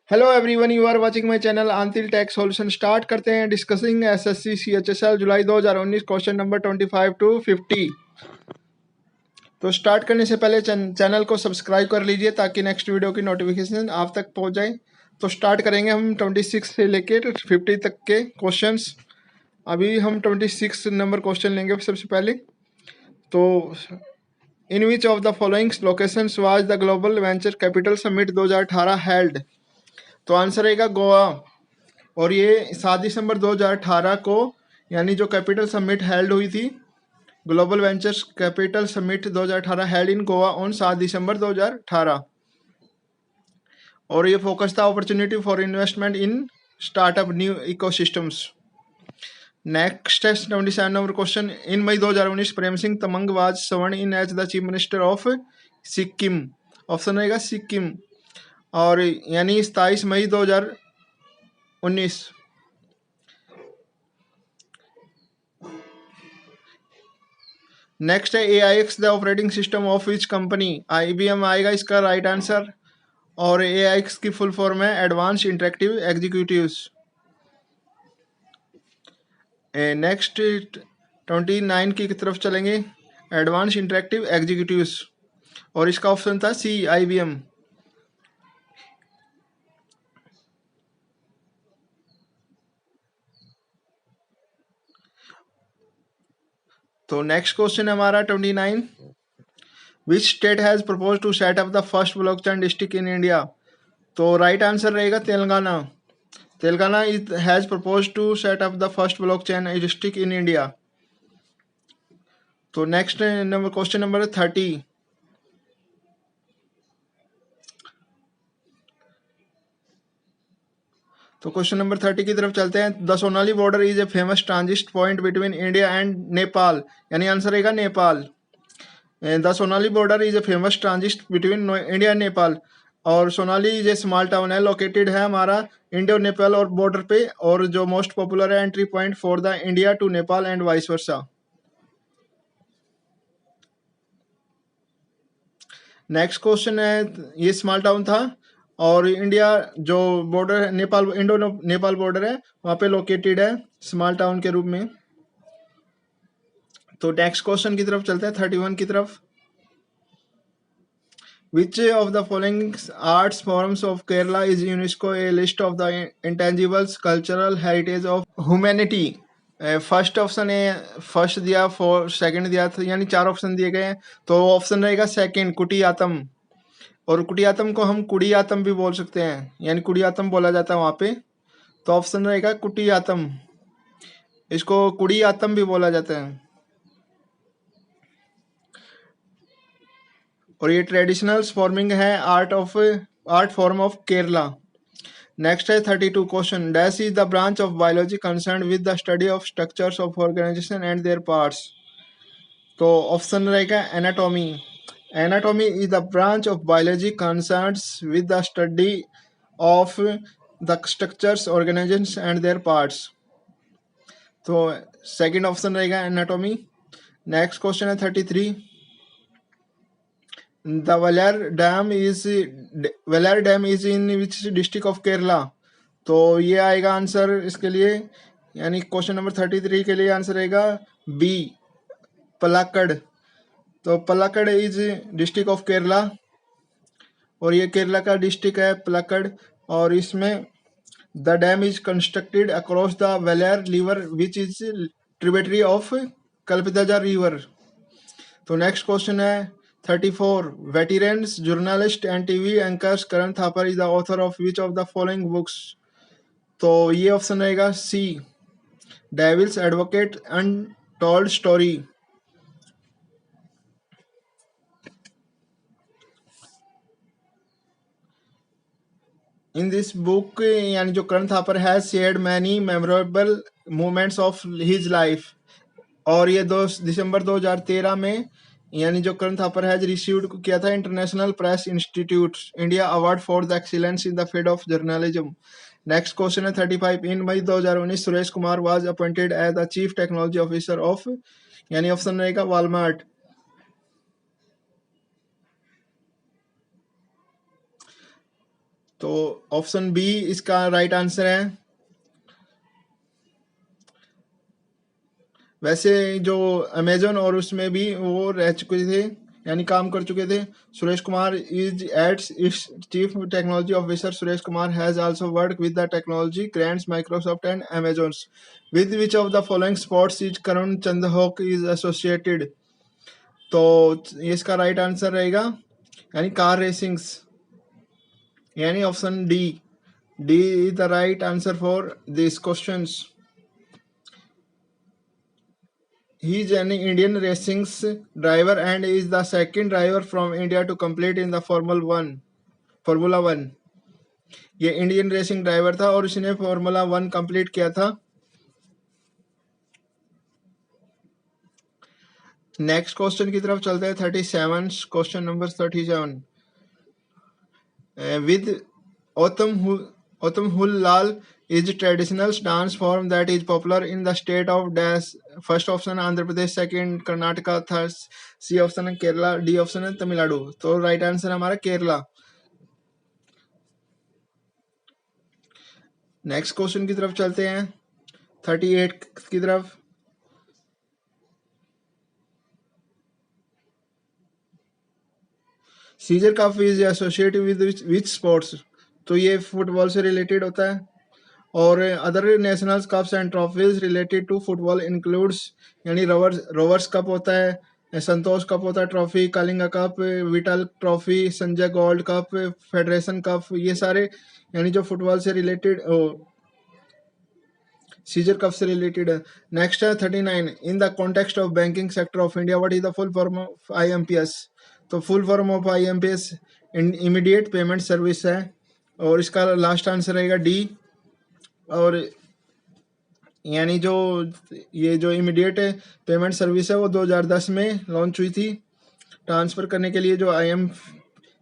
Hello everyone, you are watching my channel Antil tech solution. Start करते हैं discussing SSC CHSL July 2019 question number 25 to 50। तो start करने से पहले चैनल को सब्सक्राइब कर लीजिए ताकि नेक्स्ट वीडियो की नोटिफिकेशन आप तक पहुंच जाए। तो स्टार्ट करेंगे हम 26 से लेके 50 तक के क्वेश्चंस। अभी हम 26 नंबर क्वेश्चन लेंगे सबसे पहले। तो in which of the following locations was the global venture capital summit 2018 held. तो आंसर रहेगा गोवा। और ये 7 दिसंबर 2018 को यानी जो कैपिटल समिट हेल्ड हुई थी, global ventures capital summit 2018 held in Goa on 7 December 2018। और ये फोकस था opportunity for investment in startup new ecosystems. Next है 77 number question. In May 2019 Prem Singh Tamang was sworn in as the chief minister of Sikkim. Option रहेगा सिक्किम। और यानी 27 मई 2019। नेक्स्ट है AIX the operating system of which company. IBM आएगा इसका right answer. और AIX की फुल फॉर्म है एडवांस इंटरेक्टिव एग्जीक्यूटिव्स। नेक्स्ट 29 की तरफ चलेंगे। एडवांस इंटरेक्टिव एग्जीक्यूटिव्स और इसका ऑप्शन था C IBM। तो नेक्स्ट क्वेश्चन है हमारा 29। Which state has propose to set up the first blockchain district in India. तो राइट आंसर रहेगा Telangana. Telangana has propose to set up the first blockchain district in India. तो next number question number 30। तो question number 30 की तरफ चलते हैं। The Sonali border is a famous transit point between India and Nepal. यानी answer रहेगा Nepal. The Sonali border is a famous transit between India and Nepal. और Sonauli is a small town है, लोकेटेड है हमारा इंडिया और नेपाल और बॉर्डर पे, और जो मोस्ट पॉपुलर है entry point for the India to Nepal and vice versa. Next question है, ये स्मॉल टाउन था और इंडिया जो बॉर्डर है नेपाल, इंडो नेपाल बॉर्डर है वहाँ पे लोकेटेड है स्मॉल टाउन के रूप में। तो नेक्स्ट क्वेश्चन की तरफ चलते हैं 31 की तरफ। विच of the following arts forms of Kerala is UNESCO A list of the intangibles cultural heritage of humanity. First option है, फर्स्ट दिया, सेकंड दिया था, यानी 4 ऑप्शन दिए गए हैं। तो ऑप्शन रहेगा सेकंड कुटियात्तम। और कुटियात्तम को हम कुडियात्तम भी बोल सकते हैं, यानी कुडियात्तम बोला जाता है वहाँ पे। तो ऑप्शन रहेगा कुटियात्तम। इसको कुडियात्तम भी बोला जाता है। और ये ट्रेडिशनल फॉर्मिंग है art form of Kerala. Next है 32 question. Dash is the branch of biology concern with the study of structures of organisation and their parts. तो ऑप्शन रहेगा anatomy. Anatomy is the branch of biology concerns with the study of the structures organisation and their parts. तो second option रहेगा anatomy. Next question है 33। The Vellar dam is in which district of Kerala. तो ये आएगा answer इसके लिए, यानी question number 33 के लिए आंसर रहेगा बी पलाक्कड़। तो Palakkad is district of Kerala और ये केरला का डिस्ट्रिक्ट है पलाक्कड़। और इसमें the dam is constructed across the Walayar river which is tributary of Kalpathipuzha river. तो नेक्स्ट क्वेश्चन है 34। Veterans journalist and TV anchors Karan Thapar is the author of which of the following books. तो ये ऑप्शन रहेगा C devil's advocate untold story. In this book यानी जो Karan Thapar has shared many memorable moments of his life. और ये 2 दिसंबर 2013 में यानी जो करण थापर हैज रिसीव्ड किया था international press institute India award for the excellence in the field of journalism. Next question है 35। In May 2019 Suresh Kumar was appointed as the chief technology officer of, यानी option रहेगा वॉलमार्ट। तो ऑप्शन बी इसका right answer है। वैसे जो Amazon और उसमें भी वो रह चुके थे, यानी काम कर चुके थे। Suresh Kumar is its its chief technology officer Suresh Kumar has also work with the technology giants Microsoft and Amazon. With which of the following sports is Karun Chandhok is associated. तो ये इसका राइट आंसर रहेगा, यानी कार रेसिंग्स, यानी option D. D is the right answer for this questions. He is an Indian racing driver and is the second driver from India to complete in the Formula One। ये Indian racing driver था और इसने formula 1 complete किया था। Next question की तरफ चलते हैं। 37 question number 37 with Autumn Lal is traditional dance form that is popular in the state of dash। First option Andhra Pradesh, second Karnataka, third C option है केरला, डी ऑप्शन है तमिलनाडु। तो राइट आंसर हमारा केरला। नेक्स्ट क्वेश्चन की तरफ चलते हैं 38 की तरफ। Caesar cup is associated with which sports. तो ये फुटबॉल से रिलेटेड होता है। और other national cups and trophies related to football includes, यानी रोवर्स कप होता है, संतोष कप होता है trophy, Kalinga cup, Vittal trophy, Sanjay gold cup, federation cup, ये सारे यानी जो फुटबॉल से रिलेटेड सीजर कप से रिलेटेड है। नेक्स्ट है 39 in the context of banking sector of India what is the full form of IMPS। तो full form of IMPS immediate payment service है और इसका लास्ट आंसर रहेगा डी। और यानी जो ये जो इमीडिएट पेमेंट सर्विस है वो 2010 में लॉन्च हुई थी। ट्रांसफ़र करने के लिए जो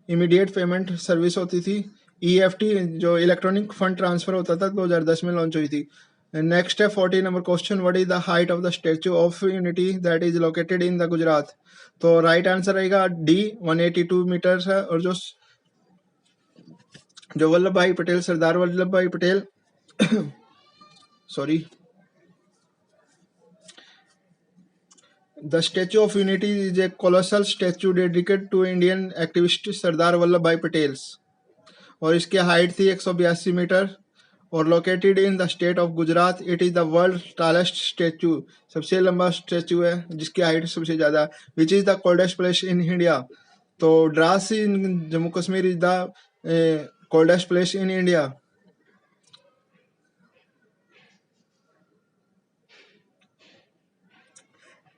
इमीडिएट पेमेंट सर्विस होती थी, EFT जो इलेक्ट्रॉनिक फंड ट्रांसफ़र होता था, 2010 में लॉन्च हुई थी। नेक्स्ट है 40 number question what is the height of the statue of unity that is located in the Gujarat. तो राइट आंसर रहेगा डी 182 मीटर्स है। और जो वल्लभ भाई पटेल, सरदार वल्लभ भाई Patel sorry, the Statue of Unity is a colossal statue dedicated to Indian activist Sardar Vallabh भाई पटेल और इसकी हाइट थी 182 मीटर और located in the state of Gujarat. It is the world tallest statue, सबसे लंबा स्टेचू है जिसकी हाइट सबसे ज़्यादा। Which is the coldest place in India. तो Drass in Jammu Kashmir is the coldest place in India.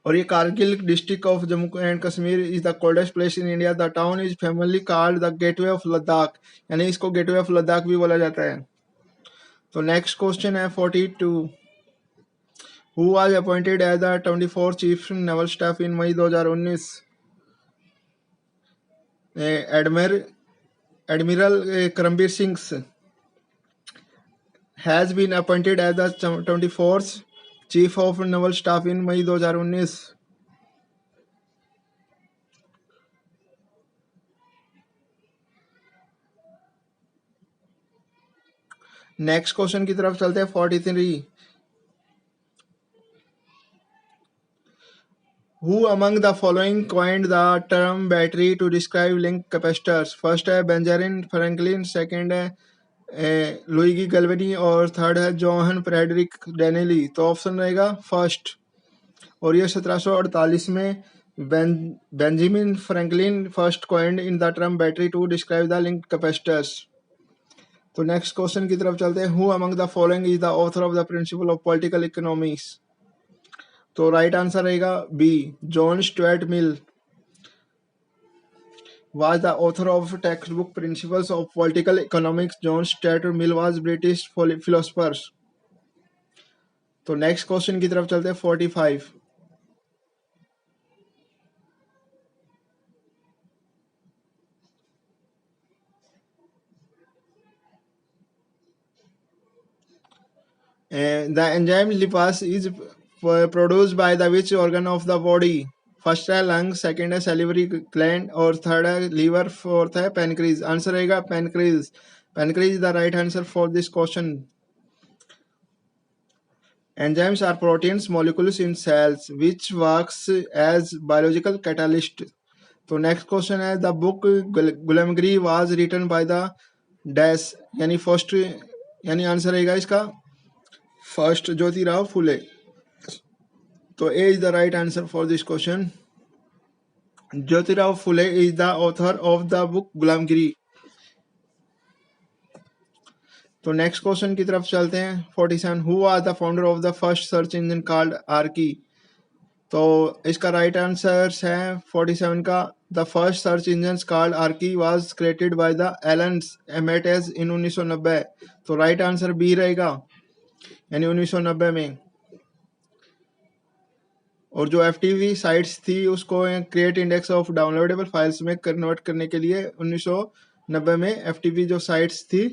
और ये Kargil district of Jammu and Kashmir is the coldest place in India. The town is famously called the gateway of Ladakh, यानी इसको gateway of Ladakh भी बोला जाता है। तो नेक्स्ट क्वेश्चन है 42 who was appointed as the 24 chief naval staff in May 2019। Admiral Karambir Singh has been appointed as the 24th chief of naval staff in May 2019। Next question की तरफ चलते हैं 43 who among the following coined the term battery to describe link capacitors. First है Benjamin Franklin, second है Luigi Galvani और third है Johann Frederick Daniell. तो option रहेगा फर्स्ट। और ये 1748 में Benjamin Franklin first coined in the term battery to describe the link capacitors. तो नेक्स्ट क्वेश्चन की तरफ चलते हैं who among the following is the author of the principle of political economics. तो राइट आंसर रहेगा B John Stuart Mill was the author of textbook Principles of Political Economics। John Stuart Mill was British philosopher। तो next question की तरफ चलते हैं 45 the enzyme lipase is produced by the which organ of the body। First है lung, second है salivary gland और third है liver, fourth है पेनक्रीज। आंसर रहेगा पेनक्रीज। Pancreas is the right answer for this question. Enzymes are proteins molecules in cells which works as biological catalyst. तो next question है the book Gulamgiri was written by the dash यानी first यानी answer रहेगा इसका first Jyotirao Phule. तो A is the right answer for this question. Jyotirao Phule is the author of the book Gulamgiri. तो next question की तरफ चलते हैं. 47 who are the founder of the first search engine called Archie. तो इसका राइट आंसर है 47 का the first search engine called Archie was created by the Alan Emtage in 1990. तो राइट आंसर बी रहेगा यानी 1990 में. और जो FTP साइट्स थी उसको create index of downloadable files में कन्वर्ट करने के लिए 1990 में FTP जो साइट्स थी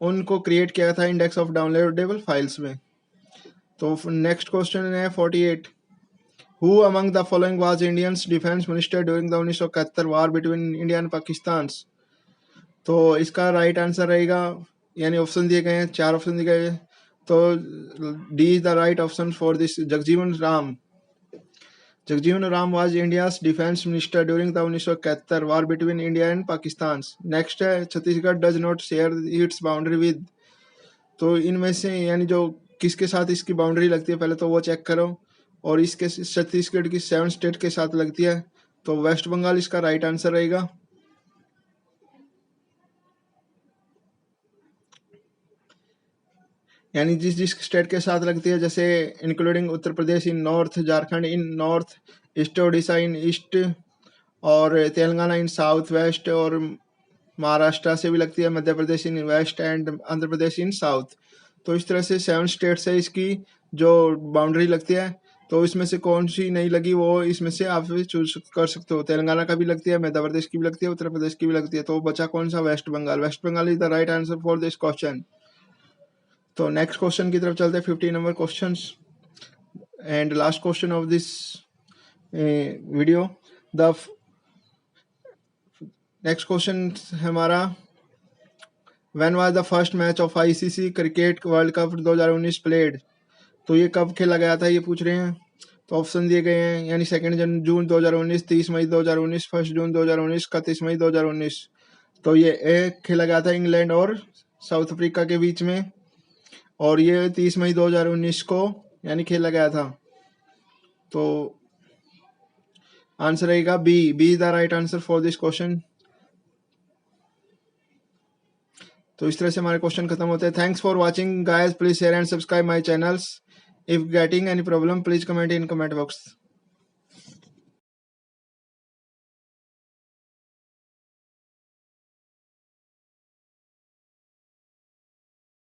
उनको क्रिएट किया था इंडेक्स ऑफ डाउनलोडेबल फाइल्स में. तो नेक्स्ट क्वेश्चन है 48 who among the following was Indians defence minister during the 1971 war between India and Pakistan. तो इसका राइट आंसर रहेगा यानी ऑप्शन दिए गए हैं 4 ऑप्शन दिए गए हैं. तो D is the right option for this. Jagjivan Ram. Jagjeevan Ram was India's defense minister during the 1971 war between India and Pakistan. Next है Chhattisgarh does not share its boundary with. तो इनमें से यानी जो किसके साथ इसकी बाउंड्री लगती है पहले तो वो चेक करो. और इसके छत्तीसगढ़ की 7 स्टेट के साथ लगती है. तो वेस्ट बंगाल इसका राइट आंसर रहेगा. यानी जिस जिस स्टेट के साथ लगती है जैसे इंक्लूडिंग उत्तर प्रदेश इन नॉर्थ, झारखंड इन नॉर्थ ईस्ट, उड़ीसा इन ईस्ट और तेलंगाना इन साउथ वेस्ट और महाराष्ट्र से भी लगती है, Madhya Pradesh in west and Andhra Pradesh in south. तो इस तरह से 7 स्टेट से इसकी जो बाउंड्री लगती है. तो इसमें से कौन सी नहीं लगी वो इसमें से आप चूज कर सकते हो. तेलंगाना का भी लगती है, मध्य प्रदेश की भी लगती है, उत्तर प्रदेश की भी लगती है. तो बचा कौन सा? West Bengal. West Bengal is the right answer for this question. तो नेक्स्ट क्वेश्चन की तरफ चलते हैं. 50 number question and last question of this video. The next question हमारा when was the first match of ICC cricket world cup 2019 played. तो ये कब खेला गया था ये पूछ रहे हैं. तो ऑप्शन दिए गए हैं यानी 2 जून 2019, 30 मई 2019, 1 जून 2019, 31 मई 2019. तो ये खेला गया था इंग्लैंड और साउथ अफ्रीका के बीच में और ये 30 मई 2019 को यानी खेला गया था. तो आंसर रहेगा B. B is the right answer for this question. तो इस तरह से हमारे क्वेश्चन खत्म होते हैं. Thanks for watching guys. Please share and subscribe my channels. If getting any problem please comment in comment box.